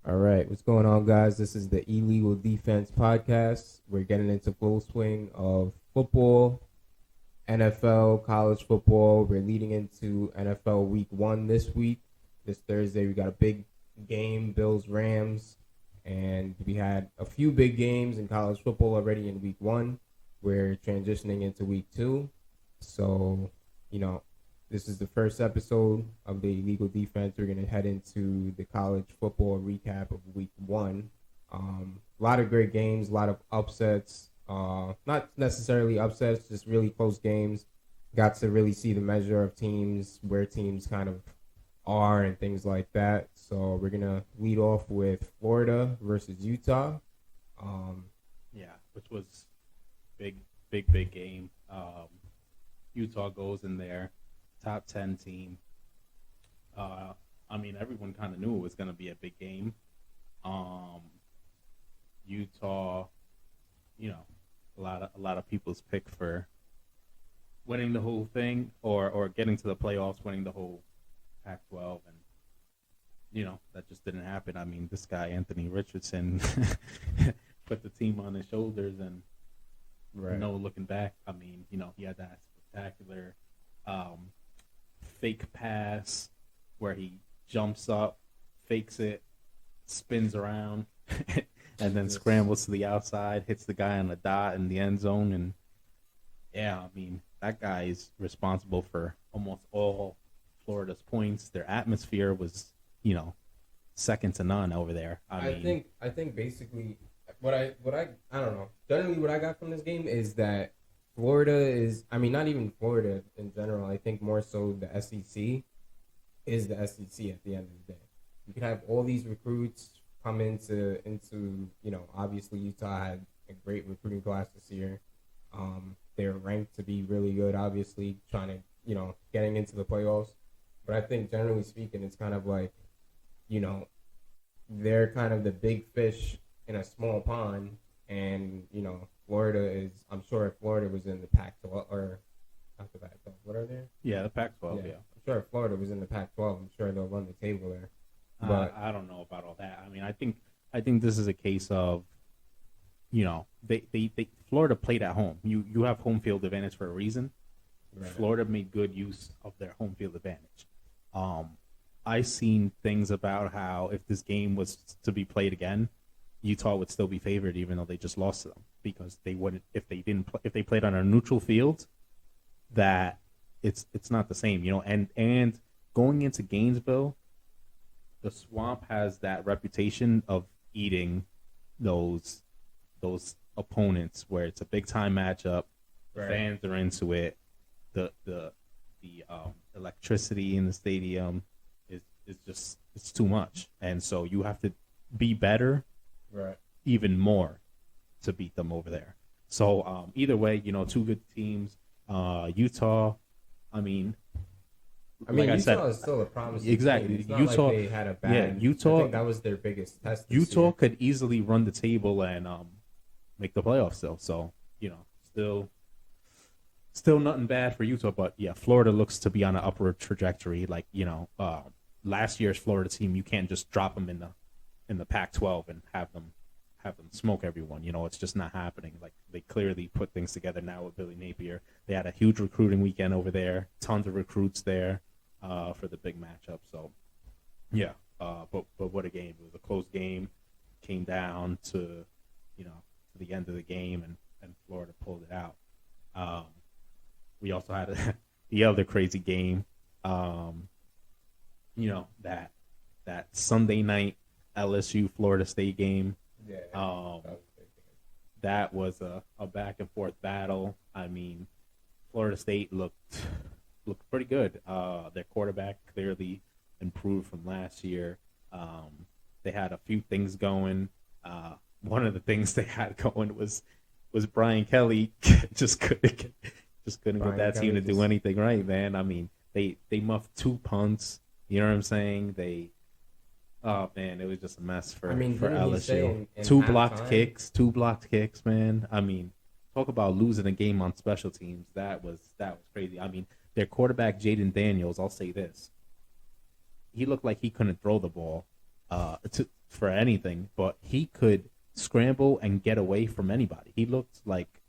All right, what's going on, guys? This is the Illegal Defense Podcast. We're getting into full swing of football, NFL, college football. We're leading into NFL Week 1 this week. This Thursday, we got a big game, Bills-Rams, and we had a few big games in college football already in Week 1. We're transitioning into Week 2. So, this is the first episode of the Illegal Defense. We're going to head into the college football recap of Week 1. A lot of great games, a lot of upsets. Not necessarily upsets, just really close games. Got to really see the measure of teams, where teams kind of are and things like that. So we're going to lead off with Florida versus Utah. Which was big game. Utah goes in there. Top 10 team. Everyone kind of knew it was going to be a big game. Utah, a lot of people's pick for winning the whole thing or getting to the playoffs, winning the whole Pac-12, and that just didn't happen. I mean, this guy Anthony Richardson put the team on his shoulders, and looking back, he had that spectacular fake pass where he jumps up, fakes it, spins around, and then scrambles to the outside, hits the guy on the dot in the end zone. And that guy is responsible for almost all Florida's points. Their atmosphere was, second to none over there. I think basically what I don't know. Generally, what I got from this game is that Florida is, not even Florida in general. I think more so the SEC is the SEC at the end of the day. You can have all these recruits come into obviously Utah had a great recruiting class this year. They're ranked to be really good, obviously, trying to, getting into the playoffs. But I think generally speaking, it's kind of like, they're kind of the big fish in a small pond, and, Florida is, I'm sure if Florida was in the Pac-12, or not the Pac-12, what are they? Yeah, the Pac-12, yeah. I'm sure if Florida was in the Pac-12, I'm sure they'll run the table there. But I don't know about all that. I think this is a case of, they Florida played at home. You have home field advantage for a reason. Right. Florida made good use of their home field advantage. I seen things about how if this game was to be played again, Utah would still be favored even though they just lost to them, because they wouldn't if they played on a neutral field, that it's not the same, and going into Gainesville, the Swamp has that reputation of eating those opponents where it's a big time matchup. Right. Fans are into it. The electricity in the stadium is just, it's too much, and so you have to be better, right, even more to beat them over there. So either way, two good teams. Utah, Utah I said, is still a promising exactly. team. It's not Utah, like they had a bad. Utah. I think that was their biggest test. Utah could easily run the table and make the playoffs still. So still nothing bad for Utah. But yeah, Florida looks to be on an upward trajectory. Like last year's Florida team, you can't just drop them in the Pac-12 and have them smoke everyone. It's just not happening. Like, they clearly put things together now with Billy Napier. They had a huge recruiting weekend over there. Tons of recruits there for the big matchup. So yeah, but what a game! It was a close game. Came down to the end of the game, and Florida pulled it out. We also had the other crazy game. That Sunday night LSU Florida State game. Yeah, that was a back and forth battle. Florida State looked pretty good. Their quarterback clearly improved from last year. They had a few things going. One of the things they had going was Brian Kelly just couldn't get that team to do anything right, man. They muffed 2 punts. You know what I'm saying? It was just a mess for LSU. Two blocked kicks, man. Talk about losing a game on special teams. That was crazy. Their quarterback Jaden Daniels, I'll say this. He looked like he couldn't throw the ball. for anything, but he could scramble and get away from anybody. He looked like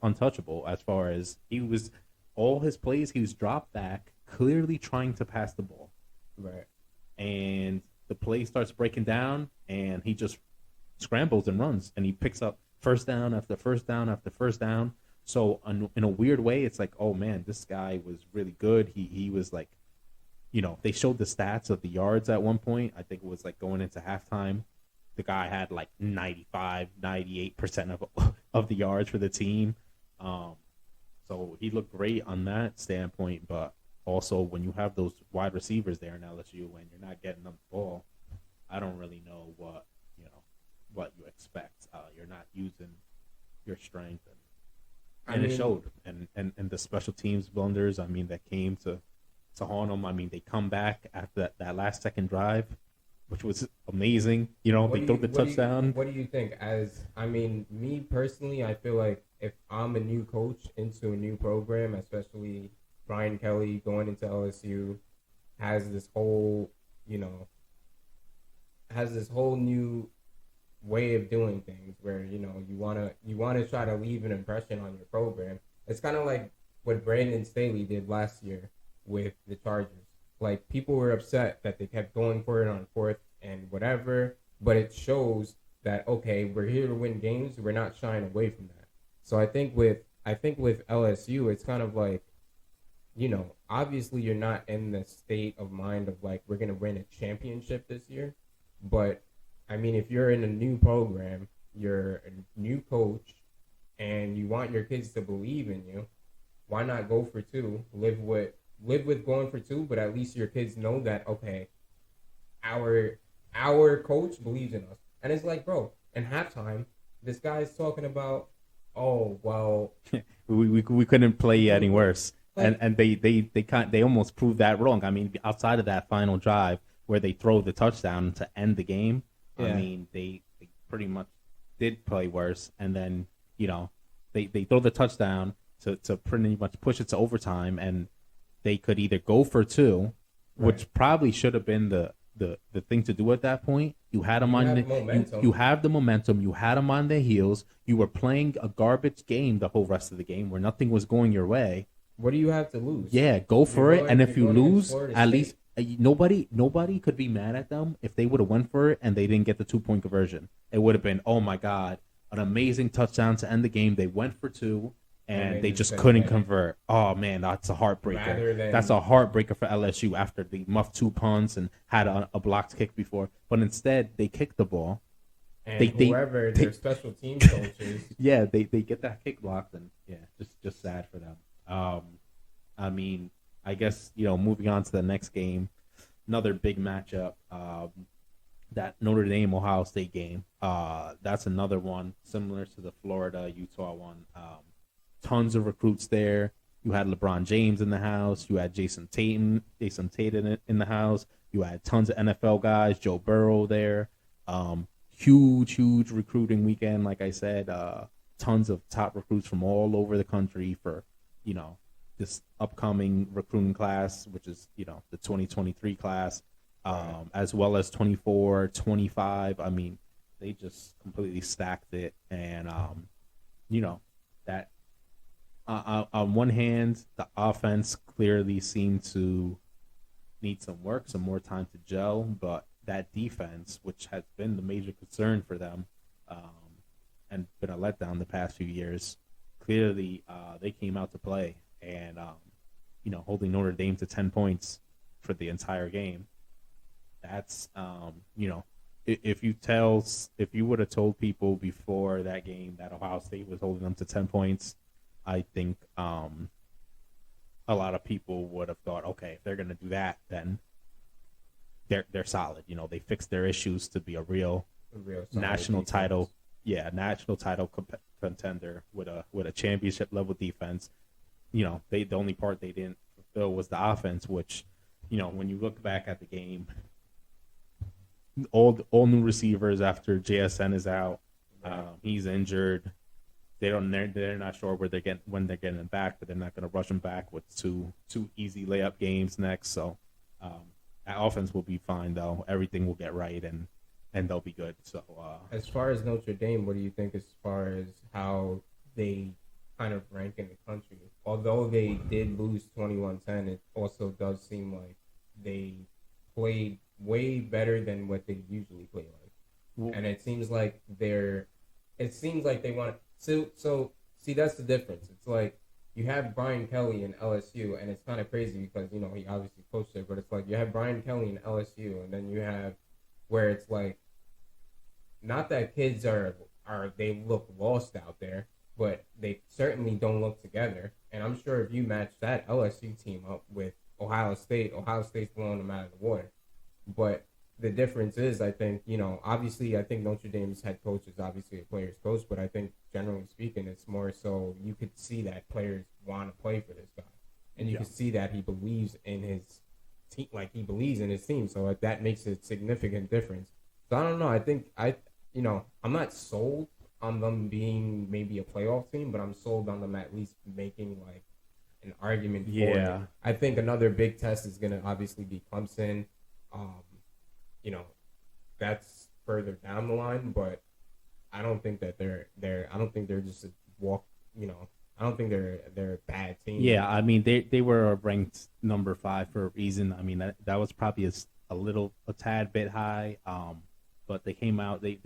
untouchable as far as he was. All his plays, he was dropped back, clearly trying to pass the ball. Right. And the play starts breaking down, and he just scrambles and runs, and he picks up first down after first down after first down. So in a weird way, it's like, oh man, this guy was really good. He was like, they showed the stats of the yards at one point. I think it was like going into halftime. The guy had like 95, 98% of the yards for the team. So he looked great on that standpoint, but also when you have those wide receivers there in LSU and you're not getting them the ball, I don't really know what you expect. You're not using your strength, and it showed. And the special teams blunders, that came to haunt them. They come back after that last second drive, which was amazing. They throw the touchdown. What do you think? Me personally, I feel like if I'm a new coach into a new program, especially Brian Kelly going into LSU, has this whole new way of doing things where you wanna try to leave an impression on your program. It's kind of like what Brandon Staley did last year with the Chargers. Like, people were upset that they kept going for it on fourth and whatever, but it shows that, okay, we're here to win games. We're not shying away from that. So I think with LSU, it's kind of like, obviously you're not in the state of mind of like, we're going to win a championship this year. But if you're in a new program, you're a new coach, and you want your kids to believe in you, why not go for two? Live with going for two, but at least your kids know that, okay, our coach believes in us. And it's like, bro, in halftime, this guy's talking about, oh, well, we couldn't play any worse. Like, and they almost proved that wrong. Outside of that final drive where they throw the touchdown to end the game, yeah. They pretty much did play worse. And then, they throw the touchdown to pretty much push it to overtime, and they could either go for two, right, which probably should have been the thing to do at that point. You had them you have the momentum. You had them on their heels. You were playing a garbage game the whole rest of the game where nothing was going your way. What do you have to lose? Yeah, go for it. And if you lose, at least nobody could be mad at them if they would have went for it and they didn't get the 2-point conversion. It would have been, oh my God, an amazing touchdown to end the game. They went for two, and they just couldn't convert. Oh man, that's a heartbreaker. That's a heartbreaker for LSU after they muffed 2 punts and had a blocked kick before. But instead, they kicked the ball. And their special team coaches. Yeah, they get that kick blocked, and yeah, just sad for them. I guess, moving on to the next game, another big matchup, that Notre Dame Ohio State game. That's another one similar to the Florida Utah one. Tons of recruits there. You had LeBron James in the house. You had Jason Tatum in the house. You had tons of NFL guys. Joe Burrow there. Huge recruiting weekend. Like I said, tons of top recruits from all over the country for, this upcoming recruiting class, which is, the 2023 class, as well as 24, 25. They just completely stacked it. And, that on one hand, the offense clearly seemed to need some more time to gel, but that defense, which has been the major concern for them, and been a letdown the past few years, clearly they came out to play, and holding Notre Dame to 10 points for the entire game. That's if you would have told people before that game that Ohio State was holding them to 10 points, I think a lot of people would have thought, okay, if they're going to do that, then they're solid. They fixed their issues to be a real national defense. Title, national title contender with a championship level defense. The only part they didn't fulfill was the offense, which, when you look back at the game, all new receivers after JSN is out, he's injured. They're not sure when they're getting him back, but they're not going to rush him back with two easy layup games next. So that offense will be fine, though. Everything will get right, and and they'll be good. So as far as Notre Dame, what do you think as far as how they kind of rank in the country? Although they did lose 21-10, it also does seem like they played way better than what they usually play like. And it seems like they want to. So see, that's the difference. It's like you have Brian Kelly in LSU, and it's kind of crazy because he obviously coached there, but it's like you have Brian Kelly in LSU, and then you have where it's like not that kids are they look lost out there, but they certainly don't look together. And I'm sure if you match that LSU team up with Ohio State's blowing them out of the water. But the difference is, I think, obviously, I think Notre Dame's head coach is obviously a player's coach, but I think generally speaking, it's more so you could see that players want to play for this guy. And you can see that he believes in his team, like he believes in his team. So that makes a significant difference. So I don't know. I think I'm not sold on them being maybe a playoff team, but I'm sold on them at least making like an argument for it. I think another big test is going to obviously be Clemson. That's further down the line, but I don't think that I don't think they're just a walk. I don't think they're a bad team. Yeah, I mean they were ranked number 5 for a reason. I mean that was probably a tad bit high. But they came out. They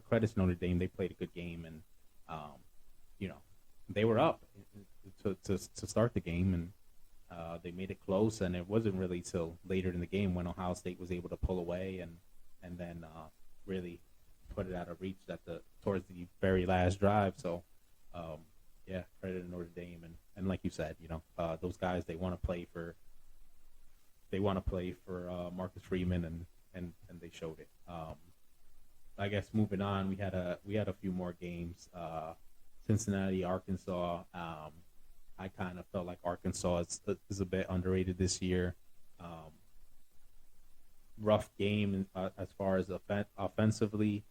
credit to Notre Dame. They played a good game, and they were up to start the game, and they made it close. And it wasn't really till later in the game when Ohio State was able to pull away and then really put it out of reach towards the very last drive. So credit to Notre Dame, and like you said, those guys they want to play for Marcus Freeman, and they showed it. I guess moving on, we had a few more games. Cincinnati, Arkansas. I kind of felt like Arkansas is a bit underrated this year. Rough game as far as offensively.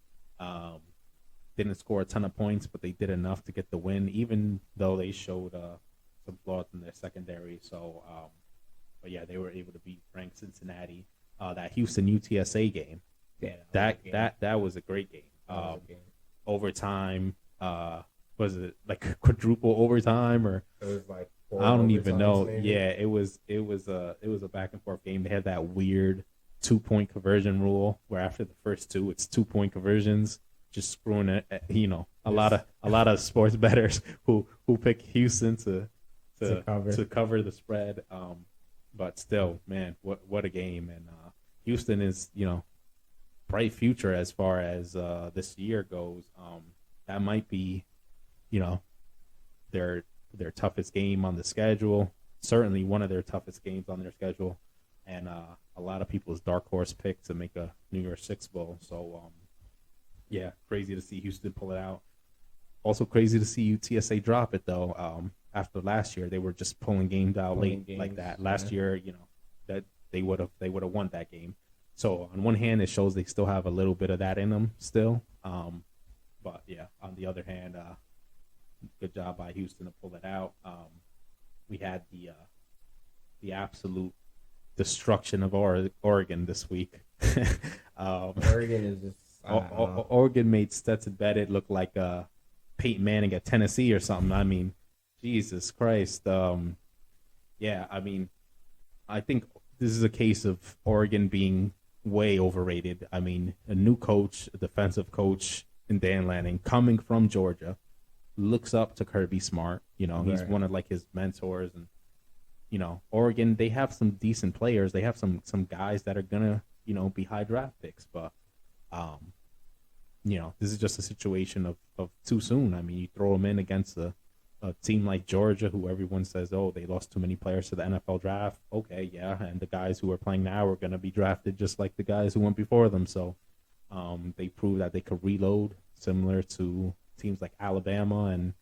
Didn't score a ton of points, but they did enough to get the win, even though they showed some flaws in their secondary. So, but yeah, they were able to beat ranked Cincinnati. That Houston UTSA game. Yeah, that was a great game. Overtime, was it like quadruple overtime or? It was like I don't even know. Maybe. Yeah, it was a back and forth game. They had that weird 2-point conversion rule where after the first 2, it's 2-point conversions, just screwing it. A lot of sports bettors who pick Houston to cover the spread. But still, man, what a game! And Houston is bright future as far as this year goes. That might be, their toughest game on the schedule. Certainly one of their toughest games on their schedule, and a lot of people's dark horse pick to make a New Year's Six bowl. So, crazy to see Houston pull it out. Also crazy to see UTSA drop it though. After last year, they were just pulling games out late like that. Last year, that they would have won that game. So on one hand, it shows they still have a little bit of that in them still. But yeah, on the other hand, good job by Houston to pull it out. We had the absolute destruction of Oregon this week. Oregon is just Oregon made Stetson Bennett look like Peyton Manning at Tennessee or something. I mean, Jesus Christ. I mean, I think this is a case of Oregon being way overrated. I mean, a new coach, a defensive coach in Dan Lanning, coming from Georgia, looks up to Kirby Smart. He's one of like his mentors, and Oregon, they have some decent players. They have some guys that are gonna be high draft picks, but this is just a situation of too soon. I mean, you throw them in against a team like Georgia, who everyone says, oh, they lost too many players to the NFL draft. Okay, yeah, and the guys who are playing now are going to be drafted just like the guys who went before them. So they proved that they could reload, similar to teams like Alabama and,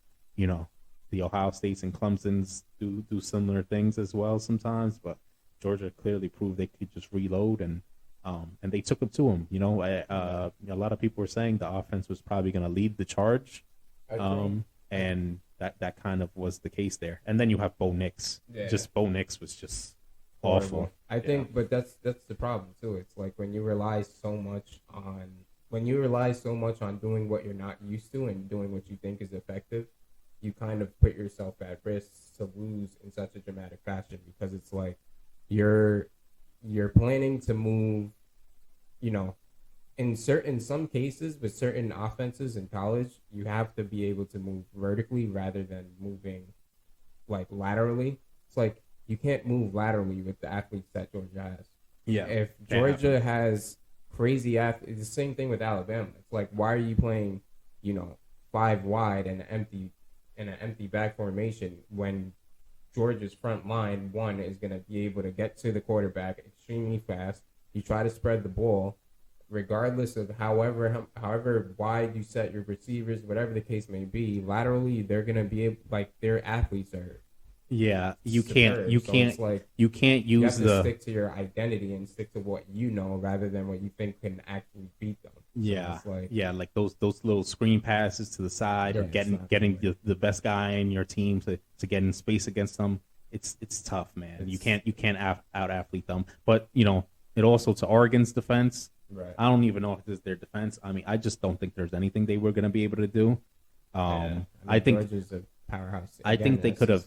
the Ohio States and Clemsons do similar things as well sometimes. But Georgia clearly proved they could just reload, and they took them to them. A lot of people were saying the offense was probably going to lead the charge, and that kind of was the case there. And then you have Bo Nix. Yeah. Bo Nix was just awful. I think, but that's the problem too. It's like when you rely so much on when you rely so much on doing what you're not used to and doing what you think is effective, you kind of put yourself at risk to lose in such a dramatic fashion, because it's like you're planning to move, you know, in some cases with certain offenses in college, you have to be able to move vertically rather than moving like laterally. It's like you can't move laterally with the athletes that Georgia has. Yeah. If Georgia has crazy athletes, it's the same thing with Alabama. It's like, why are you playing, 5 wide and an empty back formation when Georgia's front line, one, is going to be able to get to the quarterback extremely fast. You try to spread the ball, regardless of however wide you set your receivers, whatever the case may be. Laterally, they're going to be able, like, their athletes are. Yeah, you superb. can't Like, you can't use you have to stick to your identity and stick to what you know rather than what you think can actually beat them. Yeah, so like those little screen passes to the side, or getting the best guy in your team to get in space against them. It's tough, man. You can't out athlete them. But it also, to Oregon's defense. Right. I don't even know if it's their defense. I mean, I just don't think there's anything they were going to be able to do. I think Georgia's a powerhouse. I think they could have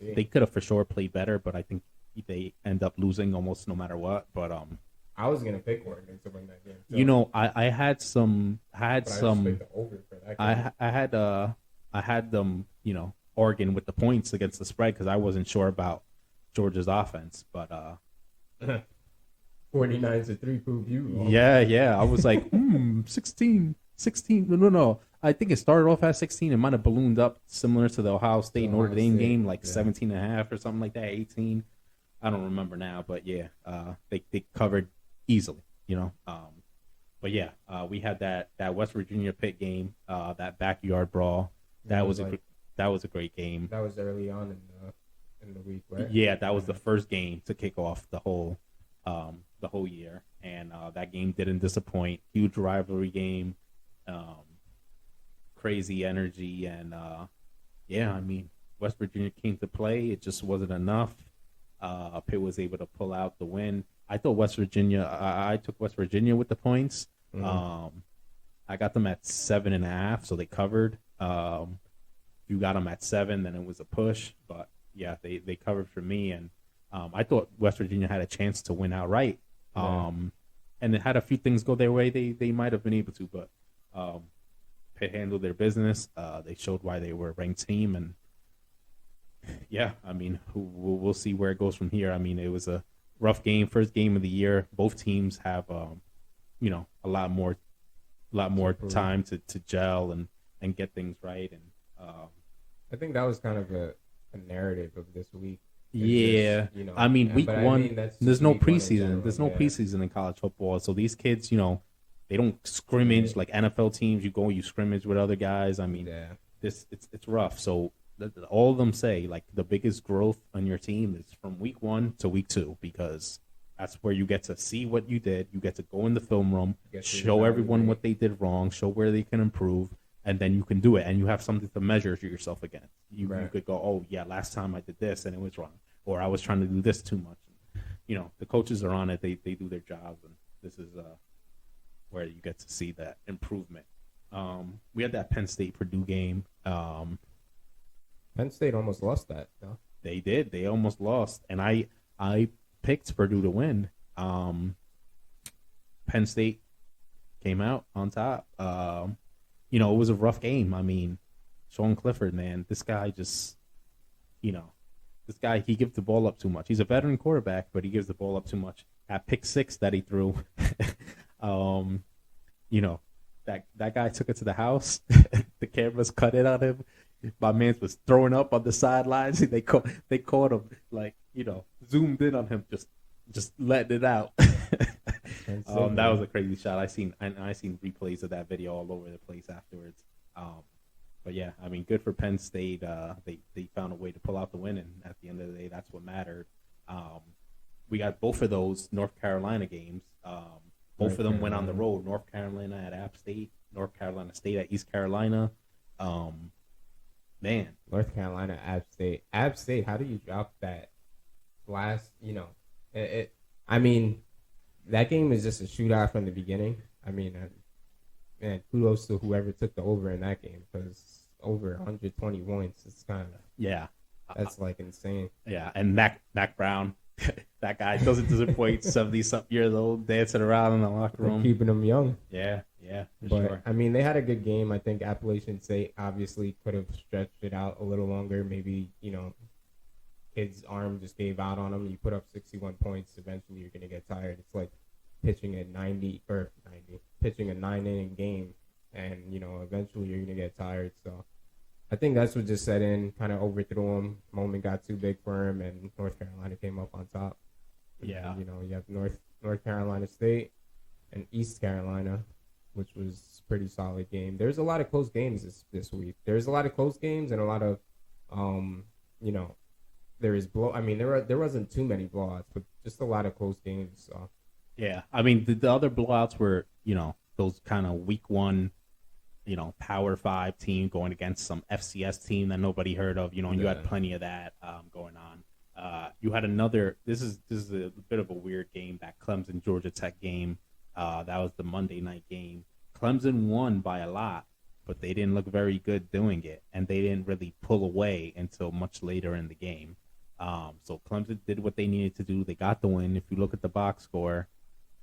for sure played better, but I think they end up losing almost no matter what. But I was gonna pick Oregon to win that game. So. I had some. I had them. Oregon with the points against the spread because I wasn't sure about Georgia's offense, but 49-3 prove you wrong. Yeah. I was like, 16. No. I think it started off at 16. It might have ballooned up similar to the Ohio State Notre Dame game, like 17.5 or something like that, 18. I don't remember now, but yeah, they covered easily, But yeah, we had that West Virginia Pitt game, that backyard brawl. That was a great game. That was early on in the week, right? Yeah, that was the first game to kick off the whole year, and that game didn't disappoint. Huge rivalry game, crazy energy, and I mean, West Virginia came to play. It just wasn't enough. Pitt was able to pull out the win. I thought West Virginia. I took West Virginia with the points. Mm-hmm. I got them at 7.5, so they covered. If you got them at 7, then it was a push. But yeah, they covered for me, and I thought West Virginia had a chance to win outright. And it had a few things go their way. They might have been able to, but Pitt handled their business. They showed why they were a ranked team, and yeah, I mean, we'll see where it goes from here. I mean, it was a rough game, first game of the year. Both teams have, a lot more time to gel and get things right. And I think that was kind of a narrative of this week. Yeah, I mean, week one, there's no preseason. There's no preseason preseason in college football, so these kids, they don't scrimmage like NFL teams. You scrimmage with other guys. I mean, it's rough. So all of them say like the biggest growth on your team is from week 1 to week 2, because that's where you get to see what you did. You get to go in the film room, show everyone what they did wrong, show where they can improve, and then you can do it, and you have something to measure yourself against. You could go, oh yeah, last time I did this and it was wrong, or I was trying to do this too much. The coaches are on it. They do their jobs, and this is where you get to see that improvement. We had that Penn State Purdue game. Penn State almost lost that, though. They did. They almost lost, and I picked Purdue to win. Penn State came out on top. It was a rough game. I mean, Sean Clifford, man, this guy just, he gives the ball up too much. He's a veteran quarterback, but he gives the ball up too much. That pick 6 that he threw, that guy took it to the house. The cameras cut it on him. My man was throwing up on the sidelines. They caught him, zoomed in on him, just letting it out. That was a crazy shot. I seen replays of that video all over the place afterwards. But yeah, I mean, good for Penn State. They found a way to pull out the win, and at the end of the day, that's what mattered. We got both of those North Carolina games. Both of them went on the road. North Carolina at App State, North Carolina State at East Carolina. Man, North Carolina, App State. App State, how do you drop that last, I mean, that game is just a shootout from the beginning. I mean, man, kudos to whoever took the over in that game, because over 120 points is kind of that's like insane. Yeah, and Mac Brown, that guy doesn't disappoint. 70-something years old, dancing around in the locker room, keeping them young. Yeah, but sure. I mean, they had a good game. I think Appalachian State obviously could have stretched it out a little longer. Maybe kid's arm just gave out on him. You put up 61 points, eventually you're gonna get tired. It's like pitching a 90, pitching a 9-inning game, and eventually you're gonna get tired. So I think that's what just set in, kind of overthrew him. Moment got too big for him, and North Carolina came up on top. Yeah, and, you have North Carolina State and East Carolina, which was a pretty solid game. There's a lot of close games this week. There's a lot of close games and a lot of there is there wasn't too many blowouts, but just a lot of close games. So. Yeah, I mean the other blowouts were those kind of week one, Power 5 team going against some FCS team that nobody heard of. And you had plenty of that going on. You had another. This is a bit of a weird game, that Clemson Georgia Tech game. That was the Monday night game. Clemson won by a lot, but they didn't look very good doing it, and they didn't really pull away until much later in the game. So Clemson did what they needed to do. They got the win. If you look at the box score,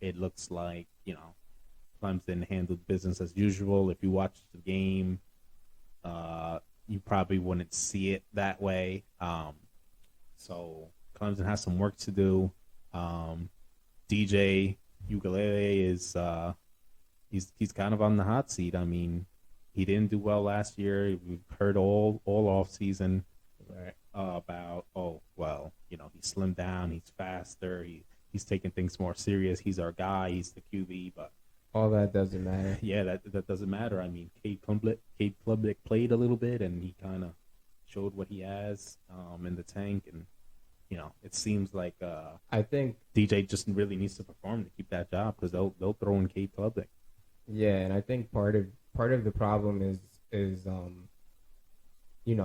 it looks like, Clemson handled business as usual. If you watch the game, you probably wouldn't see it that way. So Clemson has some work to do. DJ Ukulele is he's kind of on the hot seat. I mean, he didn't do well last year. We've heard all off season about he slimmed down, he's faster, he's taking things more serious. He's our guy. He's the QB, but all that doesn't matter. Yeah, that doesn't matter. I mean, Cade Klubnik played a little bit, and he kind of showed what he has in the tank, and it seems like I think DJ just really needs to perform to keep that job, because they'll throw in Cade Klubnik. Yeah, and I think part of the problem is you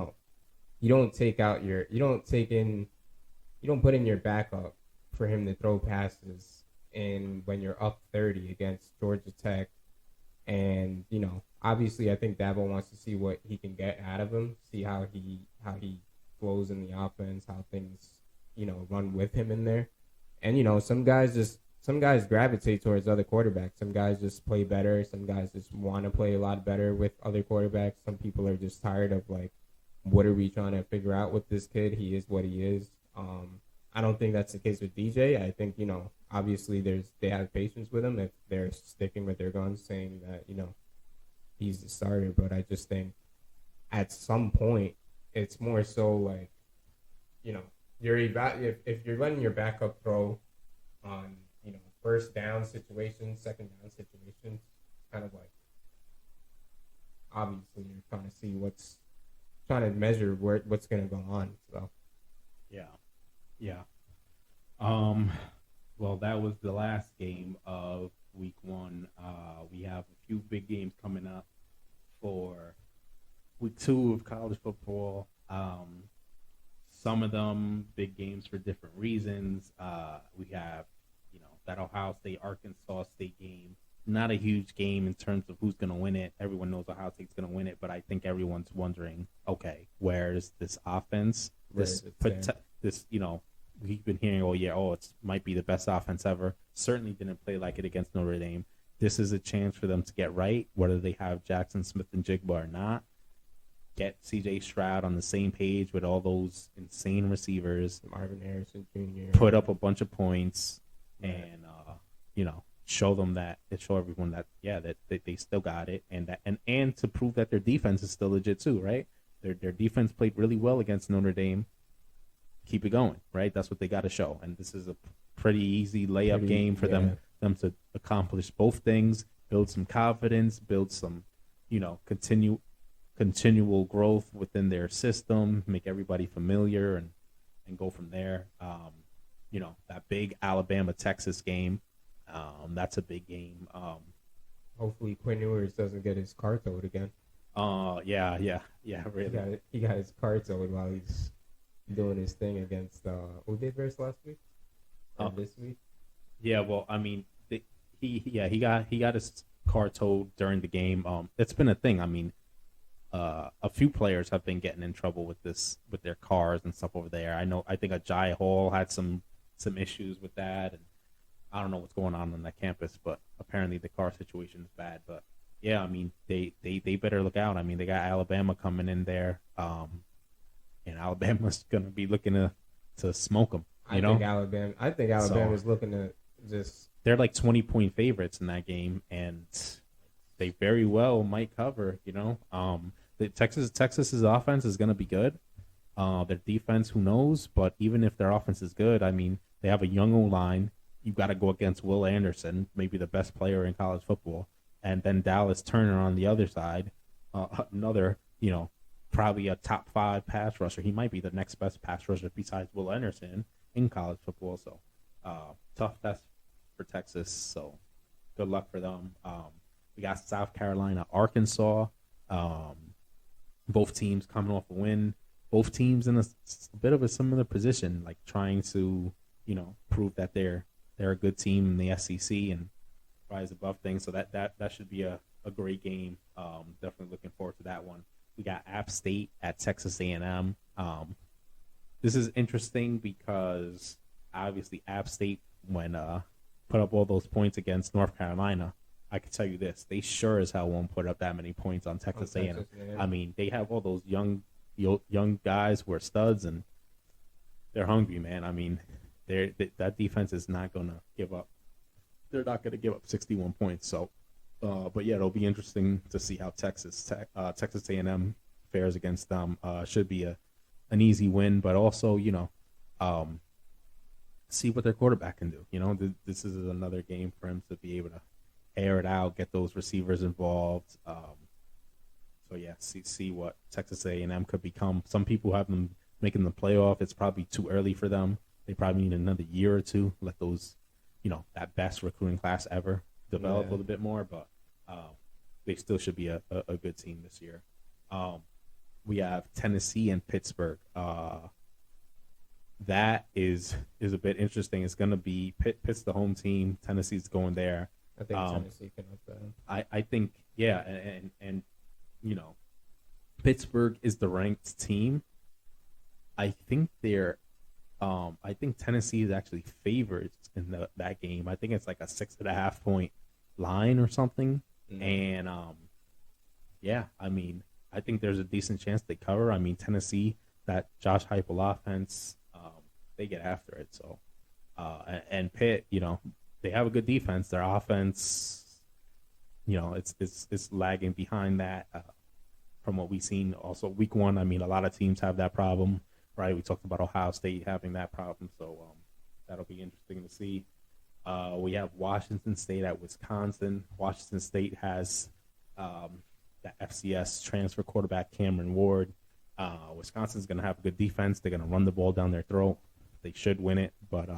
don't put in your backup for him to throw passes, and when you're up 30 against Georgia Tech, and obviously I think Dabo wants to see what he can get out of him, see how he flows in the offense, how things run with him in there, and some guys gravitate towards other quarterbacks. Some guys just play better. Some guys just want to play a lot better with other quarterbacks. Some people are just tired of what are we trying to figure out with this kid? He is what he is. I don't think that's the case with DJ. I think, obviously they have patience with him if they're sticking with their guns, saying that, he's the starter. But I just think at some point it's more so if you're letting your backup throw on, first down situations, second down situations, kind of obviously you're trying to measure what's going to go on. So, yeah. Well, that was the last game of week one. We have a few big games coming up for week 2 of college football. Some of them big games for different reasons. We have, that Ohio State Arkansas State game. Not a huge game in terms of who's going to win it. Everyone knows Ohio State's going to win it, but I think everyone's wondering, okay, where's this offense? This, we've been hearing all year, it might be the best offense ever. Certainly didn't play like it against Notre Dame. This is a chance for them to get right, whether they have Jackson Smith and Jigba or not. Get C.J. Stroud on the same page with all those insane receivers. Marvin Harrison Jr. Put up a bunch of points, and show everyone that they still got it, and to prove that their defense is still legit too, right? Their defense played really well against Notre Dame. Keep it going, right? That's what they got to show, and this is a pretty easy layup game for them to accomplish both things, build some confidence, build some, continual growth within their system, make everybody familiar, and go from there. That big Alabama-Texas game, that's a big game. Hopefully Quinn Ewers doesn't get his car towed again. Yeah, really. He got his car towed while he's doing his thing against who they versed last week? Or this week? Yeah, well, I mean, he got his car towed during the game. It's been a thing. I mean, a few players have been getting in trouble with their cars and stuff over there. I think Ajay Hall had some issues with that, and I don't know what's going on that campus, but apparently the car situation is bad. But yeah, I mean, they better look out. I mean, they got Alabama coming in there, and Alabama's gonna be looking to smoke them. I think Alabama's looking to just. They're like 20-point favorites in that game, and they very well might cover. The Texas's offense is gonna be good. Their defense, who knows? But even if their offense is good, I mean, they have a young O-line. You got to go against Will Anderson, maybe the best player in college football, and then Dallas Turner on the other side, another, probably a top 5 pass rusher. He might be the next best pass rusher besides Will Anderson in college football. So tough test for Texas. So good luck for them. We got South Carolina, Arkansas. Both teams coming off a win. Both teams in a bit of a similar position, like trying to, prove that they're a good team in the SEC and rise above things. So that should be a great game. Definitely looking forward to that one. We got App State at Texas A&M. This is interesting because obviously App State, when put up all those points against North Carolina, I can tell you this: they sure as hell won't put up that many points on Texas A&M. I mean, they have all those young guys who are studs, and they're hungry, man. I mean, that defense is not going to give up. They're not going to give up 61 points. So, but yeah, it'll be interesting to see how Texas A&M fares against them. Should be an easy win, but also, see what their quarterback can do. This is another game for him to be able to air it out, get those receivers involved. So yeah, see what Texas A&M could become. Some people have them making the playoff. It's probably too early for them. They probably need another year or two. Let those, that best recruiting class ever develop a little bit more. But they still should be a good team this year. We have Tennessee and Pittsburgh. That is a bit interesting. It's going to be Pitt's the home team. Tennessee's going there. I think Tennessee can upset. I think, yeah, and Pittsburgh is the ranked team. I think I think Tennessee is actually favored in that game. I think it's like a 6.5 point line or something. Mm-hmm. And yeah, I mean, I think there's a decent chance they cover. I mean, Tennessee, that Josh Heupel offense, they get after it. So, and Pitt, they have a good defense. Their offense, it's lagging behind that from what we've seen. Also, week 1, I mean, a lot of teams have that problem, right? We talked about Ohio State having that problem, so that'll be interesting to see. We have Washington State at Wisconsin. Washington State has the FCS transfer quarterback Cameron Ward. Wisconsin's going to have a good defense. They're going to run the ball down their throat. They should win it, but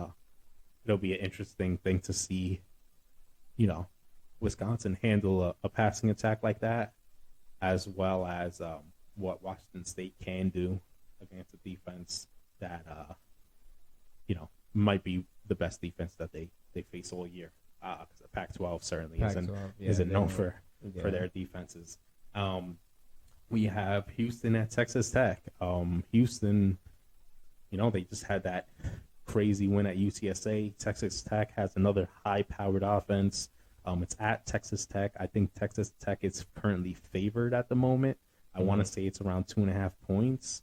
it'll be an interesting thing to see, Wisconsin handle a passing attack like that, as well as what Washington State can do against a defense that, might be the best defense that they face all year. Because the Pac-12 certainly isn't known for their defenses. We have Houston at Texas Tech. Houston, they just had that crazy win at UTSA. Texas Tech has another high-powered offense. It's at Texas Tech. I think Texas Tech is currently favored at the moment. I want to say it's around 2.5 points.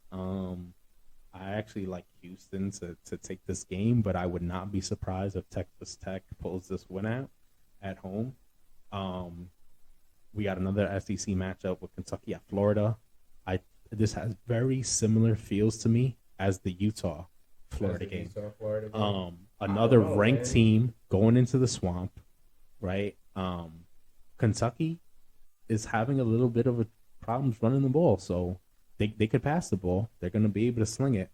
I actually like Houston to take this game, but I would not be surprised if Texas Tech pulls this win out at home. We got another SEC matchup with Kentucky at Florida. This has very similar feels to me as the Utah-Florida game. Another ranked team going into the swamp, right? Kentucky is having a little bit of problems running the ball, so they could pass the ball. They're going to be able to sling it,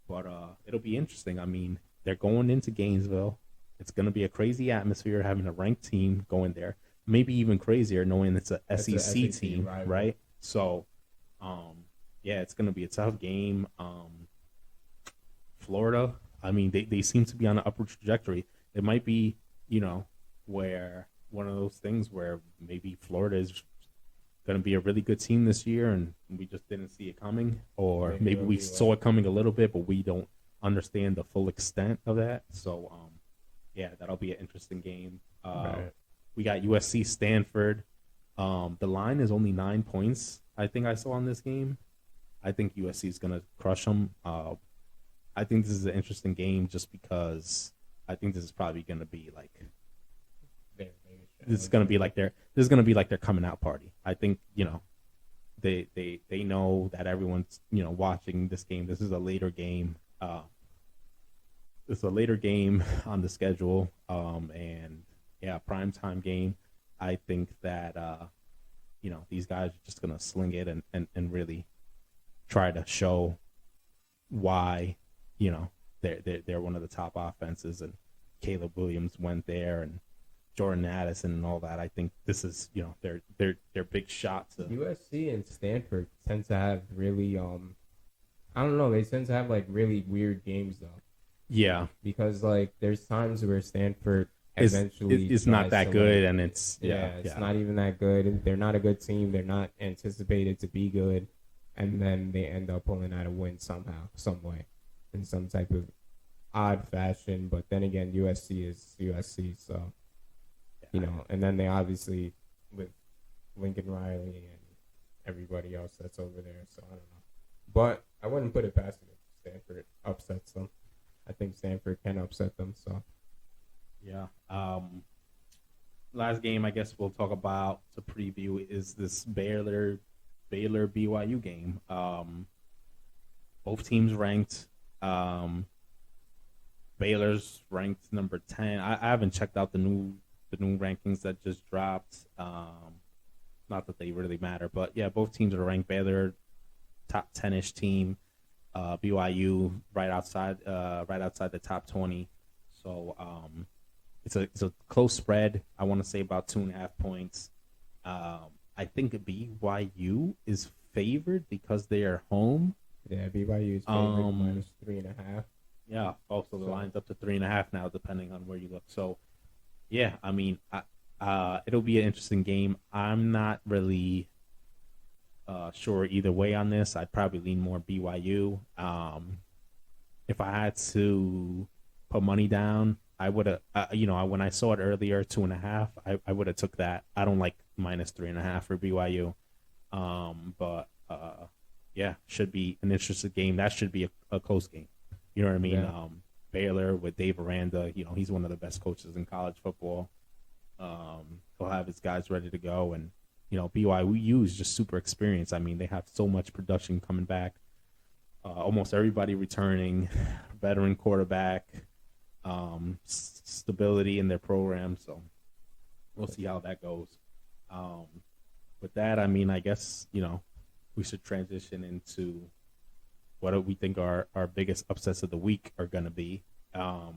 but it'll be interesting. I mean, they're going into Gainesville. It's going to be a crazy atmosphere having a ranked team going there. Maybe even crazier knowing it's a SEC team, right? So, yeah, it's going to be a tough game. Florida, I mean, they seem to be on an upward trajectory. It might be, where one of those things where maybe Florida is going to be a really good team this year, and we just didn't see it coming, or maybe we saw it coming a little bit, but we don't understand the full extent of that. So, yeah, that'll be an interesting game. Right. We got USC Stanford. The line is only 9 points, I think I saw on this game. I think USC is going to crush them. I think this is an interesting game just because I think this is probably going to be like this is going to be like their coming out party. I think, they know that everyone's, watching this game. This is a later game. It's a later game on the schedule. And yeah, primetime game. I think that these guys are just going to sling it and really try to show why, they're one of the top offenses, and Caleb Williams went there, and Jordan Addison and all that. I think this is, their big shots. USC and Stanford tend to have really, I don't know, they tend to have like really weird games though. Yeah, because like there's times where Stanford eventually it's not that good, and it's not even that good. They're not a good team. They're not anticipated to be good, and then they end up pulling out a win somehow, some way, in some type of odd fashion. But then again, USC is USC, so and then they obviously with Lincoln Riley and everybody else that's over there. So I don't know, but I wouldn't put it past them if Stanford upsets them. I think Stanford can upset them. So. Yeah. Last game I guess we'll talk about to preview is this Baylor BYU game. Both teams ranked. Baylor's ranked number 10. I haven't checked out the new rankings that just dropped. Not that they really matter, but yeah, both teams are ranked. Baylor top 10-ish team. BYU right outside the top 20. So it's a close spread. I want to say about 2.5 points. I think BYU is favored because they are home. Yeah, BYU is favored minus 3.5. Yeah. Also, the line's up to 3.5 now, depending on where you look. So, yeah, I mean, it'll be an interesting game. I'm not really sure either way on this. I'd probably lean more BYU. If I had to put money down, I would have, when I saw it earlier, 2.5, I would have took that. I don't like minus 3.5 for BYU. But yeah, should be an interesting game. That should be a close game. You know what I mean? Yeah. Baylor with Dave Aranda, he's one of the best coaches in college football. He'll have his guys ready to go. And, BYU is just super experienced. I mean, they have so much production coming back. Almost everybody returning, veteran quarterback, stability in their program. So we'll see how that goes. With that, I mean, I guess, we should transition into what do we think our biggest upsets of the week are going to be. Tons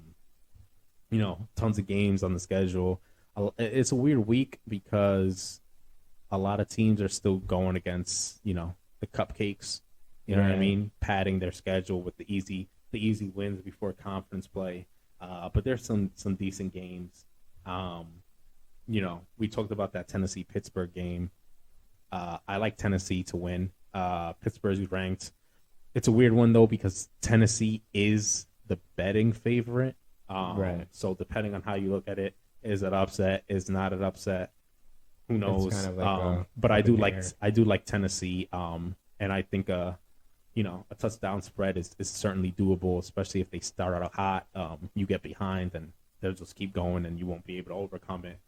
of games on the schedule. It's a weird week because a lot of teams are still going against, the cupcakes. You know what I mean? Padding their schedule with the easy wins before conference play. But there's some decent games. We talked about that Tennessee-Pittsburgh game. I like Tennessee to win. Pittsburgh's ranked. It's a weird one, though, because Tennessee is the betting favorite. Right. So depending on how you look at it, is it upset? Is not an upset? Who knows? Kind of like but I do like Tennessee. And I think a touchdown spread is certainly doable, especially if they start out hot. You get behind and they'll just keep going, and you won't be able to overcome it.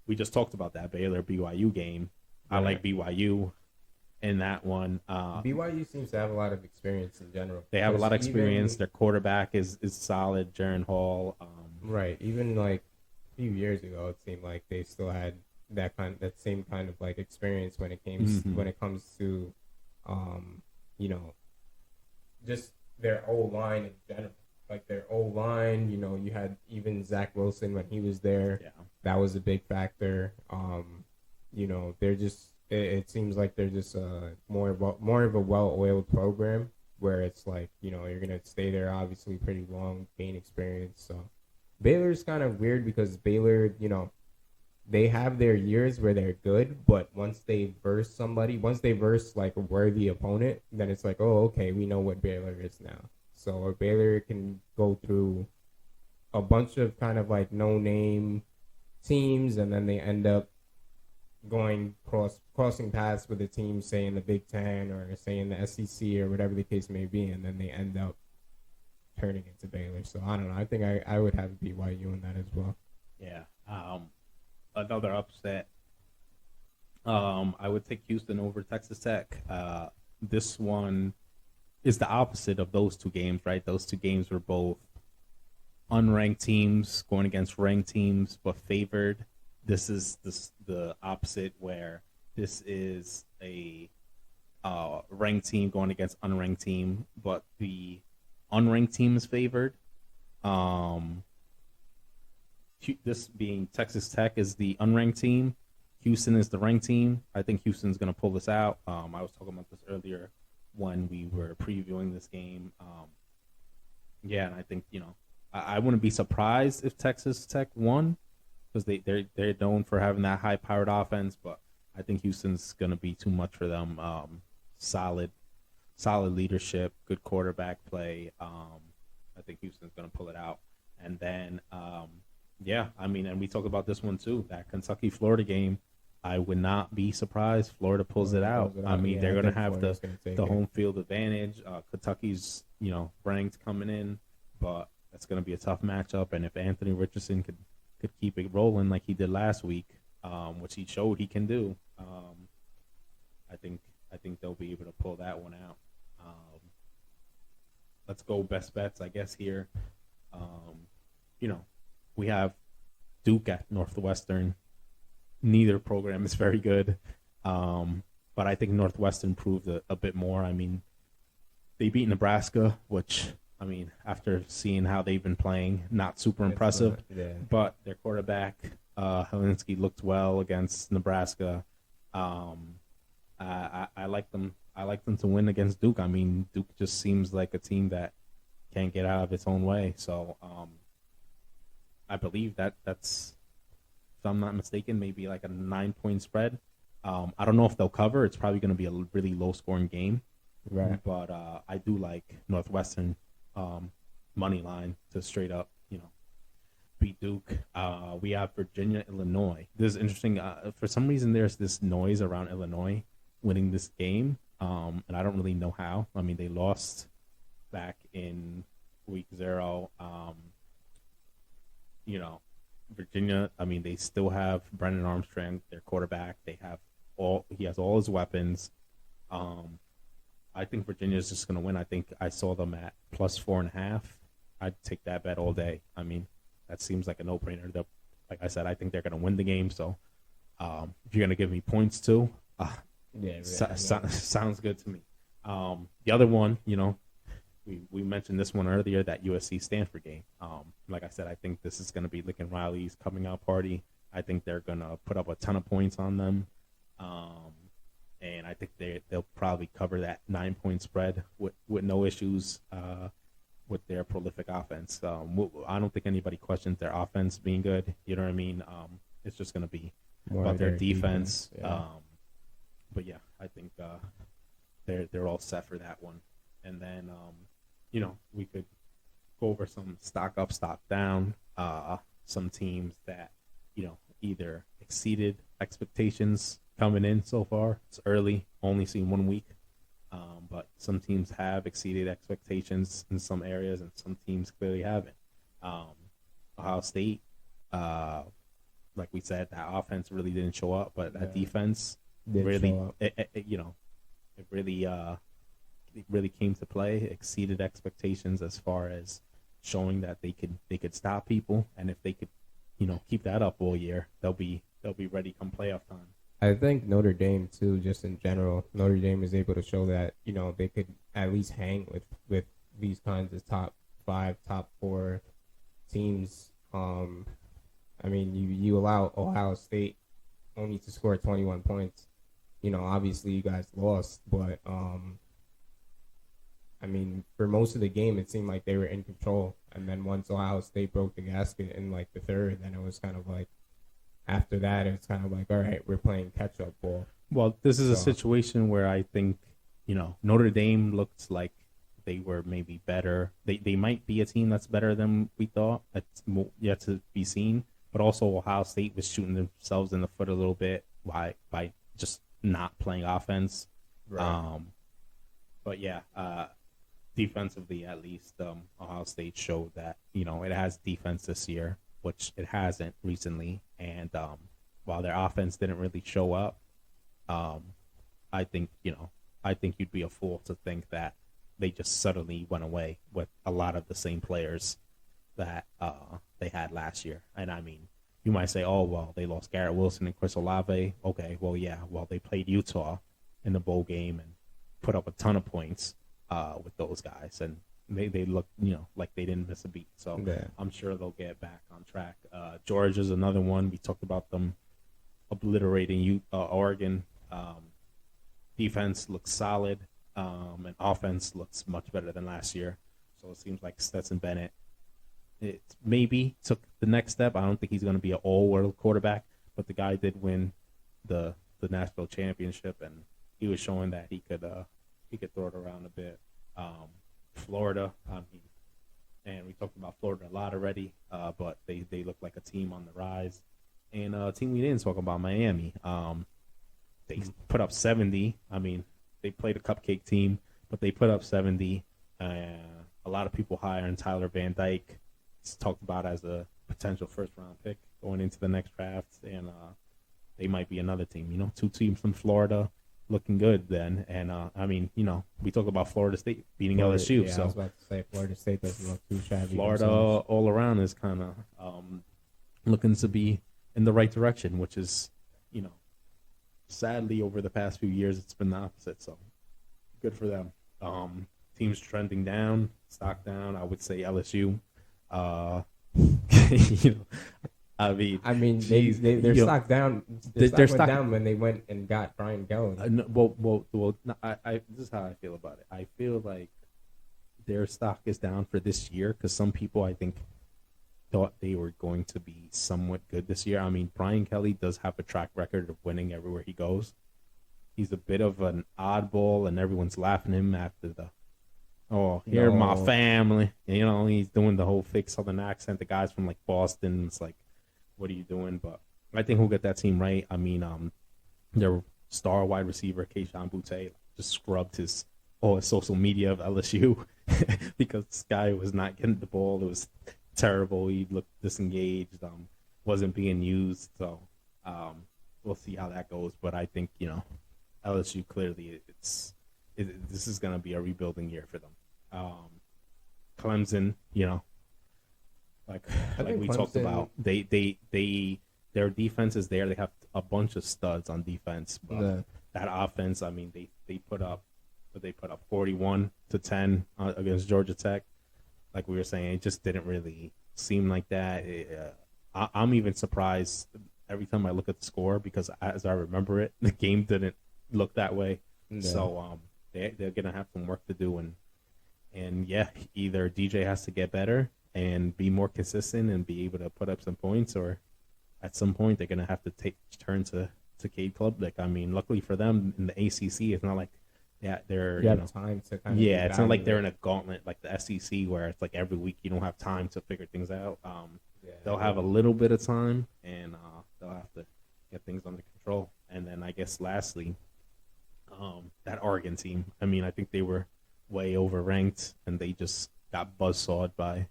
We just talked about that Baylor BYU game. Right. I like BYU in that one. BYU seems to have a lot of experience in general. They have a lot of experience. Their quarterback is solid, Jaren Hall. Right. Even like a few years ago, it seemed like they still had that same kind of like experience when it comes to just their O-line in general. Like their O-line, you had even Zach Wilson when he was there. Yeah. That was a big factor. They're just it seems like they're just more of a well-oiled program where it's like, you're going to stay there obviously pretty long, gain experience. So Baylor's kind of weird because Baylor, they have their years where they're good, but once they verse like a worthy opponent, then it's like, oh, okay, we know what Baylor is now. So Baylor can go through a bunch of kind of like no-name teams, and then they end up crossing paths with a team, say in the Big Ten or say in the SEC or whatever the case may be, and then they end up turning into Baylor. So I don't know. I think I would have BYU in that as well. Yeah. Another upset. I would take Houston over Texas Tech. This one is the opposite of those two games, right? Those two games were both unranked teams going against ranked teams, but favored. This is the opposite, where this is a ranked team going against unranked team, but the unranked team is favored. This being Texas Tech is the unranked team. Houston is the ranked team. I think Houston's going to pull this out. I was talking about this earlier when we were previewing this game. And I think, I wouldn't be surprised if Texas Tech won, because they're known for having that high-powered offense, but I think Houston's going to be too much for them. Solid leadership, good quarterback play. I think Houston's going to pull it out. And then, and we talked about this one too, that Kentucky-Florida game. I would not be surprised Florida pulls it out. They're going to have the home field advantage. Kentucky's, ranked coming in, but that's going to be a tough matchup. And if Anthony Richardson could keep it rolling like he did last week, which he showed he can do, I think they'll be able to pull that one out. Let's go best bets, I guess, here. We have Duke at Northwestern. Neither program is very good, but I think Northwestern proved a bit more. They beat Nebraska, which, after seeing how they've been playing, not super impressive. But their quarterback, Helinski, looked well against Nebraska. I like them. I like them to win against Duke. Duke just seems like a team that can't get out of its own way. So I believe that's, if I'm not mistaken, maybe like a 9-point spread. I don't know if they'll cover. It's probably going to be a really low-scoring game. Right. But I do like Northwestern money line to straight up, beat Duke. We have Virginia, Illinois. This is interesting. For some reason, there's this noise around Illinois winning this game, and I don't really know how. They lost back in week 0. Virginia, they still have Brennan Armstrong, their quarterback. He has all his weapons. I think Virginia is just going to win. I think I saw them at plus 4.5. I'd take that bet all day. That seems like a no-brainer. Like I said, I think they're going to win the game. So if you're going to give me points too, sounds good to me. The other one, we mentioned this one earlier, that USC Stanford game. Like I said, I think this is going to be Lincoln Riley's coming out party. I think they're going to put up a ton of points on them. And I think they'll probably cover that 9-point spread with no issues with their prolific offense. I don't think anybody questions their offense being good. You know what I mean? It's just going to be more about their defense. Yeah. But yeah, I think they're all set for that one. And then we could go over some stock up, stock down. Some teams that either exceeded expectations coming in so far. It's early, only seen 1 week. But some teams have exceeded expectations in some areas, and some teams clearly haven't. Ohio State, like we said, that offense really didn't show up, but that defense really, it really came to play, exceeded expectations as far as showing that they could stop people, and if they could, keep that up all year, they'll be ready come playoff time. I think Notre Dame too, just in general. Notre Dame is able to show that they could at least hang with these kinds of top 5, top 4 teams. You allow Ohio State only to score 21 points. Obviously you guys lost, but for most of the game it seemed like they were in control. And then once Ohio State broke the gasket in like the third, then it was kind of like after that, it's kind of like, all right, we're playing catch up ball. Well, this is a situation where I think, Notre Dame looks like they were maybe better. They might be a team that's better than we thought. It's yet to be seen. But also Ohio State was shooting themselves in the foot a little bit by just not playing offense. Right. But yeah, defensively at least, Ohio State showed that it has defense this year, which it hasn't recently. And while their offense didn't really show up, I think you'd be a fool to think that they just suddenly went away with a lot of the same players that they had last year. And I mean, you might say, oh, well, they lost Garrett Wilson and Chris Olave. Okay, well, yeah, well, they played Utah in the bowl game and put up a ton of points with those guys. And they look, like they didn't miss a beat. So yeah. I'm sure they'll get back on track. Georgia's another one. We talked about them obliterating Oregon. Defense looks solid, and offense looks much better than last year. So it seems like Stetson Bennett maybe took the next step. I don't think he's going to be an all-world quarterback, but the guy did win the national championship, and he was showing that he could throw it around a bit. Florida, and we talked about Florida a lot already, but they look like a team on the rise. And a team we didn't talk about, Miami. They put up 70. I mean, they played a cupcake team, but they put up 70. A lot of people higher in Tyler Van Dyke. It's talked about as a potential first-round pick going into the next draft, and they might be another team. 2 teams from Florida looking good then. And, we talk about Florida State beating LSU. Yeah, so I was about to say Florida State doesn't look too shabby. Florida all around is kind of looking to be in the right direction, which is, sadly over the past few years it's been the opposite. So good for them. Teams trending down, stock down. I would say LSU. They're stock down. They're stock down when they went and got Brian Gelling. This is how I feel about it. I feel like their stock is down for this year because some people, I think, thought they were going to be somewhat good this year. I mean, Brian Kelly does have a track record of winning everywhere he goes. He's a bit of an oddball, and everyone's laughing at him after my family. He's doing the whole fake Southern accent. The guys from like Boston, it's like, what are you doing? But I think he'll get that team right. I mean, their star wide receiver, Keyshawn Boutte, just scrubbed his social media of LSU because this guy was not getting the ball. It was terrible. He looked disengaged, wasn't being used. So we'll see how that goes. But I think, LSU clearly this is going to be a rebuilding year for them. Clemson, like we talked about, their defense is there. They have a bunch of studs on defense, but that offense, I mean, they put up 41-10 against Georgia Tech. Like we were saying, it just didn't really seem like that. I'm even surprised every time I look at the score because as I remember it, the game didn't look that way. Yeah. So they're gonna have some work to do, and yeah, either DJ has to get better and be more consistent and be able to put up some points, or at some point they're gonna have to turn to Cade Klubnik. I mean, luckily for them in the ACC, it's not like they're time to kind of it's not like they're in a gauntlet like the SEC where it's like every week you don't have time to figure things out. They'll have a little bit of time, and they'll have to get things under control. And then I guess lastly, that Oregon team. I mean, I think they were way overranked, and they just got buzzsawed by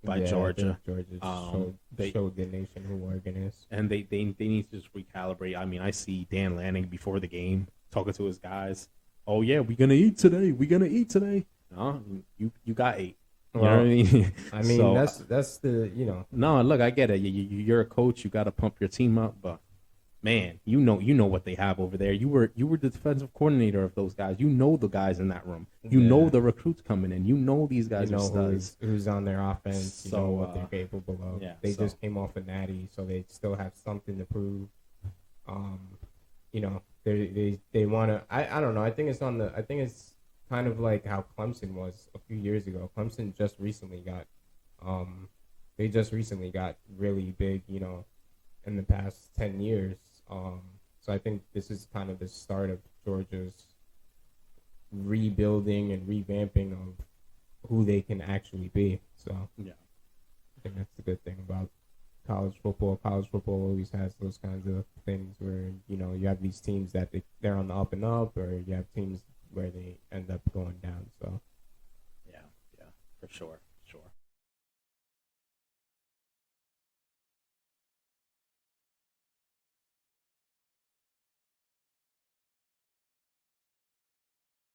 Georgia. Georgia showed the nation who Oregon is, and they need to just recalibrate. I mean, I see Dan Lanning before the game talking to his guys. Oh yeah, we're gonna eat today. No, you got 8. You know what I mean? I mean, so, that's the No, look, I get it. You're a coach. You got to pump your team up, but man, you know what they have over there. You were the defensive coordinator of those guys. You know the guys in that room. You know the recruits coming in. You know these guys are studs. Who's on their offense. You know what they're capable of. Yeah, they just came off a natty, so they still have something to prove. They want to. I don't know. I think it's kind of like how Clemson was a few years ago. Clemson just recently got really big. in the past 10 years. So I think this is kind of the start of Georgia's rebuilding and revamping of who they can actually be. So yeah, I think that's the good thing about college football. College football always has those kinds of things where, you know, you have these teams that they're on the up and up, or you have teams where they end up going down. So yeah, for sure.